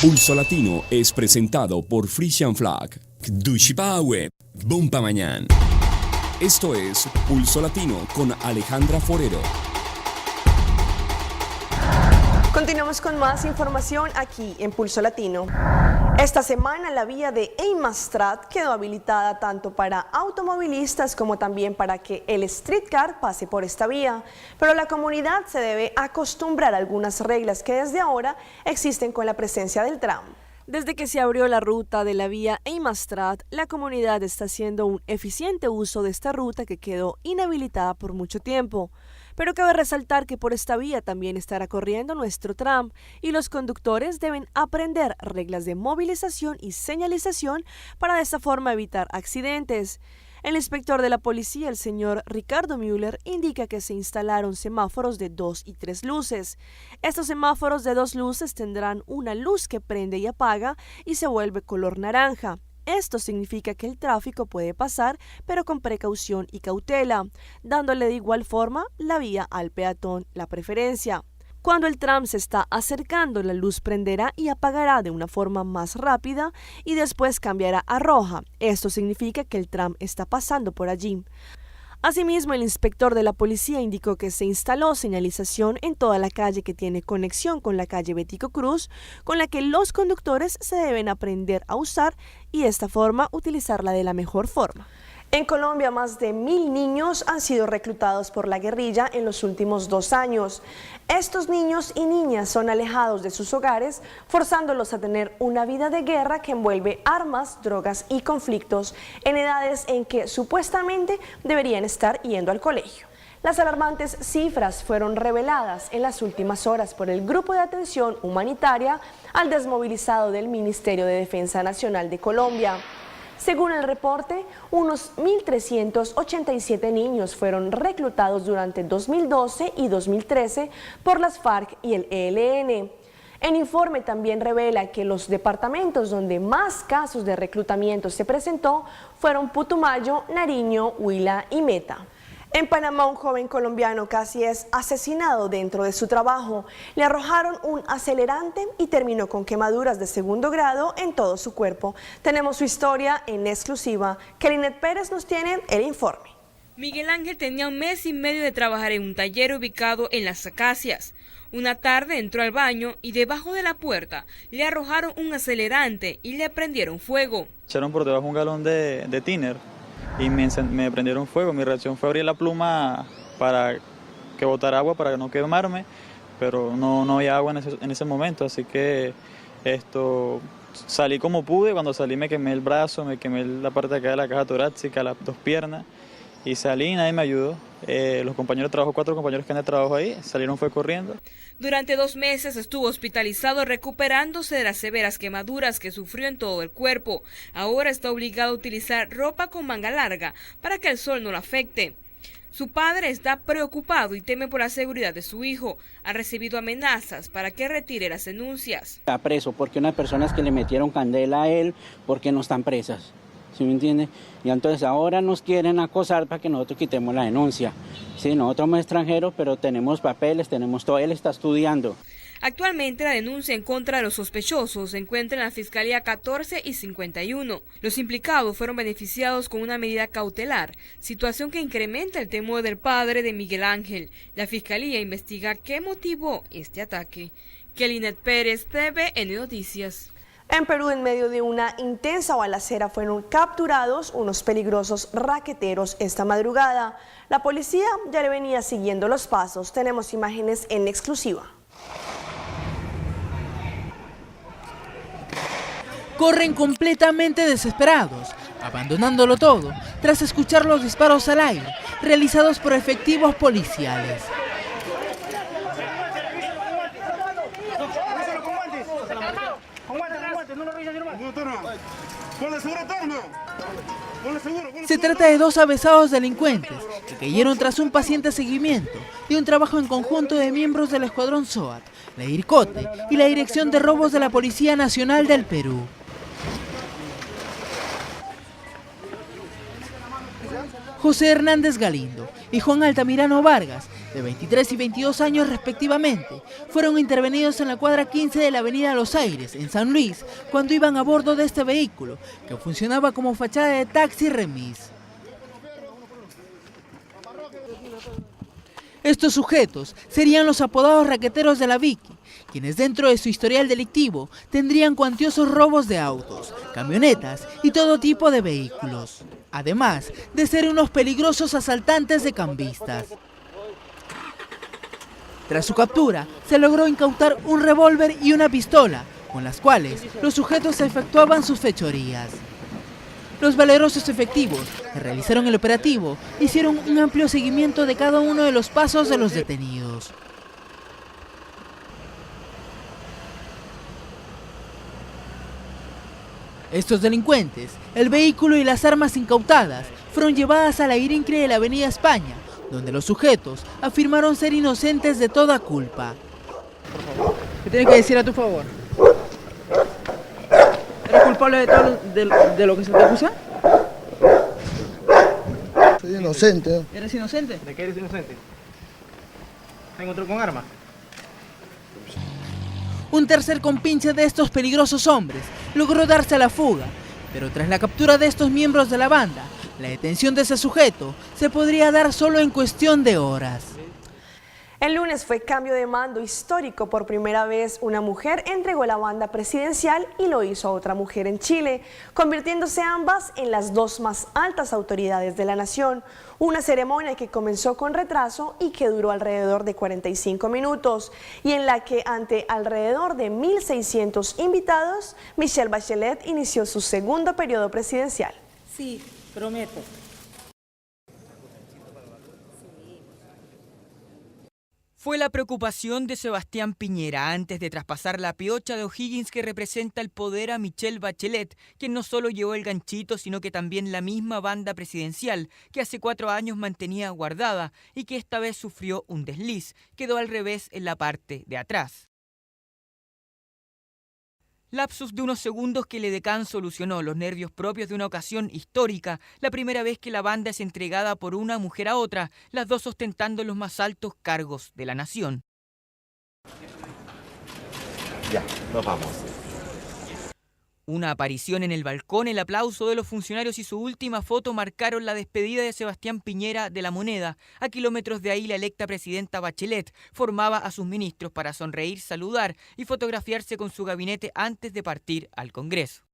Pulso Latino es presentado por Frisian Flag, Dushipawe, Bompa Mañana. Esto es Pulso Latino con Alejandra Forero. Continuamos con más información aquí en Pulso Latino. Esta semana la vía de Eimastrat quedó habilitada tanto para automovilistas como también para que el streetcar pase por esta vía, pero la comunidad se debe acostumbrar a algunas reglas que desde ahora existen con la presencia del tram. Desde que se abrió la ruta de la vía Eimastrat, la comunidad está haciendo un eficiente uso de esta ruta que quedó inhabilitada por mucho tiempo. Pero cabe resaltar que por esta vía también estará corriendo nuestro tram y los conductores deben aprender reglas de movilización y señalización para de esta forma evitar accidentes. El inspector de la policía, el señor Ricardo Müller, indica que se instalaron semáforos de 2 y 3 luces. Estos semáforos de 2 luces tendrán una luz que prende y apaga y se vuelve color naranja. Esto significa que el tráfico puede pasar, pero con precaución y cautela, dándole de igual forma la vía al peatón la preferencia. Cuando el tram se está acercando, la luz prenderá y apagará de una forma más rápida y después cambiará a roja. Esto significa que el tram está pasando por allí. Asimismo, el inspector de la policía indicó que se instaló señalización en toda la calle que tiene conexión con la calle Betico Cruz, con la que los conductores se deben aprender a usar y de esta forma utilizarla de la mejor forma. En Colombia, más de 1000 niños han sido reclutados por la guerrilla en los últimos 2 años. Estos niños y niñas son alejados de sus hogares, forzándolos a tener una vida de guerra que envuelve armas, drogas y conflictos en edades en que supuestamente deberían estar yendo al colegio. Las alarmantes cifras fueron reveladas en las últimas horas por el Grupo de Atención Humanitaria al desmovilizado del Ministerio de Defensa Nacional de Colombia. Según el reporte, unos 1.387 niños fueron reclutados durante 2012 y 2013 por las FARC y el ELN. El informe también revela que los departamentos donde más casos de reclutamiento se presentó fueron Putumayo, Nariño, Huila y Meta. En Panamá, un joven colombiano casi es asesinado dentro de su trabajo. Le arrojaron un acelerante y terminó con quemaduras de 2º grado en todo su cuerpo. Tenemos su historia en exclusiva. Kelinet Pérez nos tiene el informe. Miguel Ángel tenía 1 mes y medio de trabajar en un taller ubicado en Las Acacias. Una tarde entró al baño y debajo de la puerta le arrojaron un acelerante y le prendieron fuego. Echaron por debajo un galón de tiner y me prendieron fuego. Mi reacción fue abrir la pluma para que botara agua para no quemarme, pero no había agua en ese momento, así que salí como pude. Cuando salí me quemé el brazo, me quemé la parte de acá de la caja torácica, las 2 piernas, y salí y nadie me ayudó. Los compañeros de trabajo, 4 compañeros que han de trabajo ahí, salieron fue corriendo. Durante 2 meses estuvo hospitalizado recuperándose de las severas quemaduras que sufrió en todo el cuerpo. Ahora está obligado a utilizar ropa con manga larga para que el sol no lo afecte. Su padre está preocupado y teme por la seguridad de su hijo. Ha recibido amenazas para que retire las denuncias. Está preso porque unas personas que le metieron candela a él porque no están presas. ¿Sí me entiende? Y entonces ahora nos quieren acosar para que nosotros quitemos la denuncia. Sí, nosotros somos extranjeros, pero tenemos papeles, tenemos todo. Él está estudiando. Actualmente la denuncia en contra de los sospechosos se encuentra en la Fiscalía 14 y 51. Los implicados fueron beneficiados con una medida cautelar, situación que incrementa el temor del padre de Miguel Ángel. La Fiscalía investiga qué motivó este ataque. Kelinet Pérez, TVN Noticias. En Perú, en medio de una intensa balacera, fueron capturados unos peligrosos raqueteros esta madrugada. La policía ya le venía siguiendo los pasos. Tenemos imágenes en exclusiva. Corren completamente desesperados, abandonándolo todo, tras escuchar los disparos al aire, realizados por efectivos policiales. Se trata de 2 avesados delincuentes que cayeron tras un paciente seguimiento de un trabajo en conjunto de miembros del Escuadrón SOAT, la DIRCOTE y la Dirección de Robos de la Policía Nacional del Perú. José Hernández Galindo y Juan Altamirano Vargas de 23 y 22 años respectivamente, fueron intervenidos en la cuadra 15 de la avenida Los Aires, en San Luis, cuando iban a bordo de este vehículo, que funcionaba como fachada de taxi remis. Estos sujetos serían los apodados raqueteros de la Vicky, quienes dentro de su historial delictivo tendrían cuantiosos robos de autos, camionetas y todo tipo de vehículos, además de ser unos peligrosos asaltantes de cambistas. Tras su captura, se logró incautar un revólver y una pistola, con las cuales los sujetos efectuaban sus fechorías. Los valerosos efectivos que realizaron el operativo hicieron un amplio seguimiento de cada uno de los pasos de los detenidos. Estos delincuentes, el vehículo y las armas incautadas fueron llevadas a la IRINCRE de la Avenida España, donde los sujetos afirmaron ser inocentes de toda culpa. ¿Qué tienes que decir a tu favor? ¿Eres culpable de todo de lo que se te acusa? Soy inocente. ¿Eres inocente? ¿De qué eres inocente? ¿Se encontró con armas? Un tercer compinche de estos peligrosos hombres logró darse a la fuga, pero tras la captura de estos miembros de la banda, la detención de ese sujeto se podría dar solo en cuestión de horas. El lunes fue cambio de mando histórico. Por primera vez, una mujer entregó la banda presidencial y lo hizo a otra mujer en Chile, convirtiéndose ambas en las dos más altas autoridades de la nación. Una ceremonia que comenzó con retraso y que duró alrededor de 45 minutos, y en la que ante alrededor de 1.600 invitados, Michelle Bachelet inició su segundo periodo presidencial. Sí, prometo. Fue la preocupación de Sebastián Piñera antes de traspasar la piocha de O'Higgins que representa el poder a Michelle Bachelet, quien no solo llevó el ganchito, sino que también la misma banda presidencial que hace 4 años mantenía guardada y que esta vez sufrió un desliz, quedó al revés en la parte de atrás. Lapsus de unos segundos que el edecán solucionó los nervios propios de una ocasión histórica, la primera vez que la banda es entregada por una mujer a otra, las dos ostentando los más altos cargos de la nación. Ya, nos vamos. Una aparición en el balcón, el aplauso de los funcionarios y su última foto marcaron la despedida de Sebastián Piñera de La Moneda. A kilómetros de ahí, la electa presidenta Bachelet formaba a sus ministros para sonreír, saludar y fotografiarse con su gabinete antes de partir al Congreso.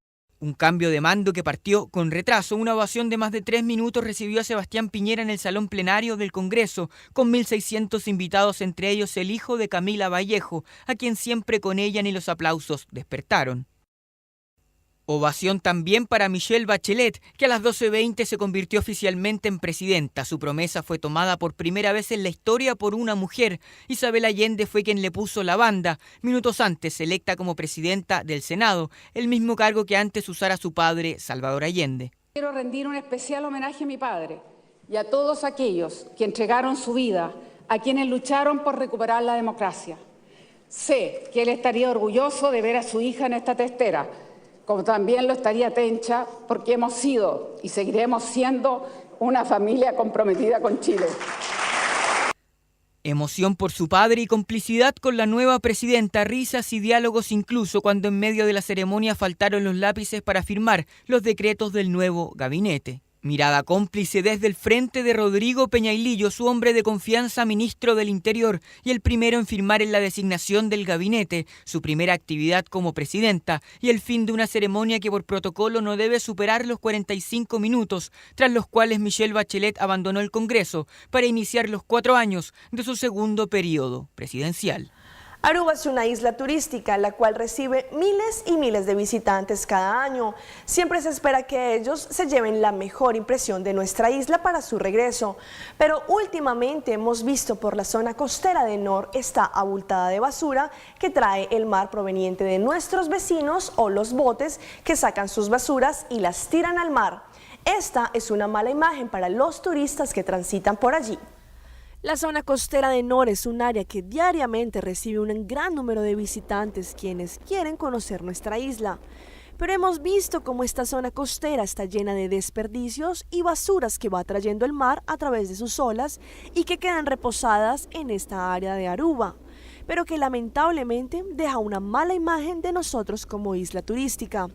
Un cambio de mando que partió con retraso. Una ovación de más de 3 minutos recibió a Sebastián Piñera en el salón plenario del Congreso, con 1.600 invitados, entre ellos el hijo de Camila Vallejo, a quien siempre con ella ni los aplausos despertaron. Ovación también para Michelle Bachelet, que a las 12:20 se convirtió oficialmente en presidenta. Su promesa fue tomada por primera vez en la historia por una mujer. Isabel Allende fue quien le puso la banda, minutos antes electa como presidenta del Senado, el mismo cargo que antes usara su padre, Salvador Allende. Quiero rendir un especial homenaje a mi padre y a todos aquellos que entregaron su vida, a quienes lucharon por recuperar la democracia. Sé que él estaría orgulloso de ver a su hija en esta testera, como también lo estaría Tencha, porque hemos sido y seguiremos siendo una familia comprometida con Chile. Emoción por su padre y complicidad con la nueva presidenta, risas y diálogos incluso cuando en medio de la ceremonia faltaron los lápices para firmar los decretos del nuevo gabinete. Mirada cómplice desde el frente de Rodrigo Peñailillo, su hombre de confianza, ministro del Interior, y el primero en firmar en la designación del gabinete, su primera actividad como presidenta, y el fin de una ceremonia que por protocolo no debe superar los 45 minutos, tras los cuales Michelle Bachelet abandonó el Congreso para iniciar los 4 años de su segundo periodo presidencial. Aruba es una isla turística, la cual recibe miles y miles de visitantes cada año. Siempre se espera que ellos se lleven la mejor impresión de nuestra isla para su regreso. Pero últimamente hemos visto por la zona costera de Nor esta abultada de basura que trae el mar proveniente de nuestros vecinos o los botes que sacan sus basuras y las tiran al mar. Esta es una mala imagen para los turistas que transitan por allí. La zona costera de Nor es un área que diariamente recibe un gran número de visitantes quienes quieren conocer nuestra isla. pero hemos visto cómo esta zona costera está llena de desperdicios y basuras que va trayendo el mar a través de sus olas y que quedan reposadas en esta área de Aruba, pero que lamentablemente deja una mala imagen de nosotros como isla turística.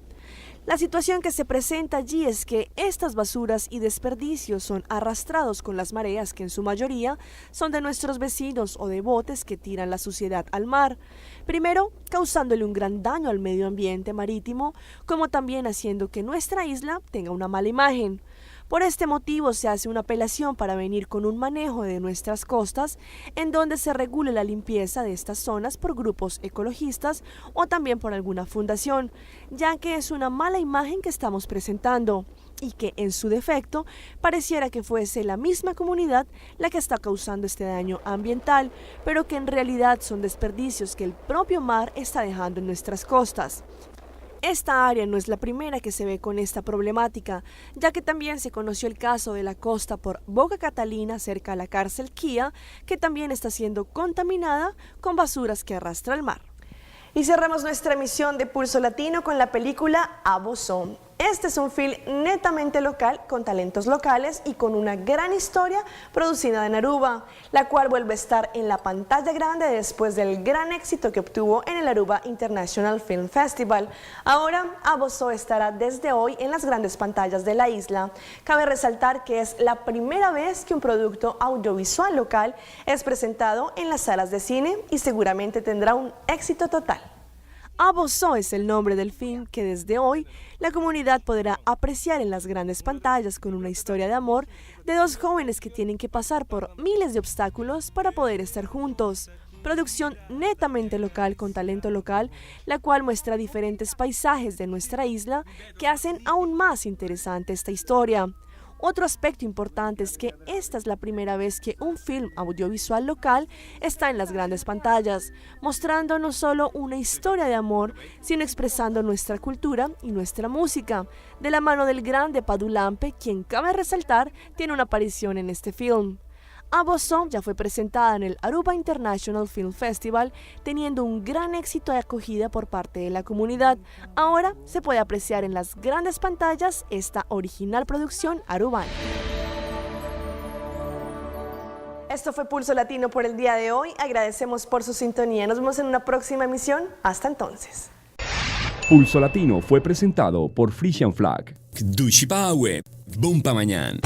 La situación que se presenta allí es que estas basuras y desperdicios son arrastrados con las mareas, que en su mayoría son de nuestros vecinos o de botes que tiran la suciedad al mar, primero causándole un gran daño al medio ambiente marítimo, como también haciendo que nuestra isla tenga una mala imagen. Por este motivo se hace una apelación para venir con un manejo de nuestras costas en donde se regule la limpieza de estas zonas por grupos ecologistas o también por alguna fundación, ya que es una mala imagen que estamos presentando y que en su defecto pareciera que fuese la misma comunidad la que está causando este daño ambiental, pero que en realidad son desperdicios que el propio mar está dejando en nuestras costas. Esta área no es la primera que se ve con esta problemática, ya que también se conoció el caso de la costa por Boca Catalina cerca a la cárcel Kia, que también está siendo contaminada con basuras que arrastra el mar. Y cerramos nuestra emisión de Pulso Latino con la película Abozón. Este es un film netamente local, con talentos locales y con una gran historia producida en Aruba, la cual vuelve a estar en la pantalla grande después del gran éxito que obtuvo en el Aruba International Film Festival. Ahora, Abozón estará desde hoy en las grandes pantallas de la isla. Cabe resaltar que es la primera vez que un producto audiovisual local es presentado en las salas de cine y seguramente tendrá un éxito total. Abozón es el nombre del film que desde hoy la comunidad podrá apreciar en las grandes pantallas con una historia de amor de dos jóvenes que tienen que pasar por miles de obstáculos para poder estar juntos. Producción netamente local con talento local, la cual muestra diferentes paisajes de nuestra isla que hacen aún más interesante esta historia. Otro aspecto importante es que esta es la primera vez que un film audiovisual local está en las grandes pantallas, mostrando no solo una historia de amor, sino expresando nuestra cultura y nuestra música, de la mano del grande Padulampe, quien cabe resaltar tiene una aparición en este film. Abozón ya fue presentada en el Aruba International Film Festival, teniendo un gran éxito de acogida por parte de la comunidad. Ahora se puede apreciar en las grandes pantallas esta original producción arubana. Esto fue Pulso Latino por el día de hoy. Agradecemos por su sintonía. Nos vemos en una próxima emisión. Hasta entonces. Pulso Latino fue presentado por Frisian Flag. Dushi Pawe. Bompa Mañana.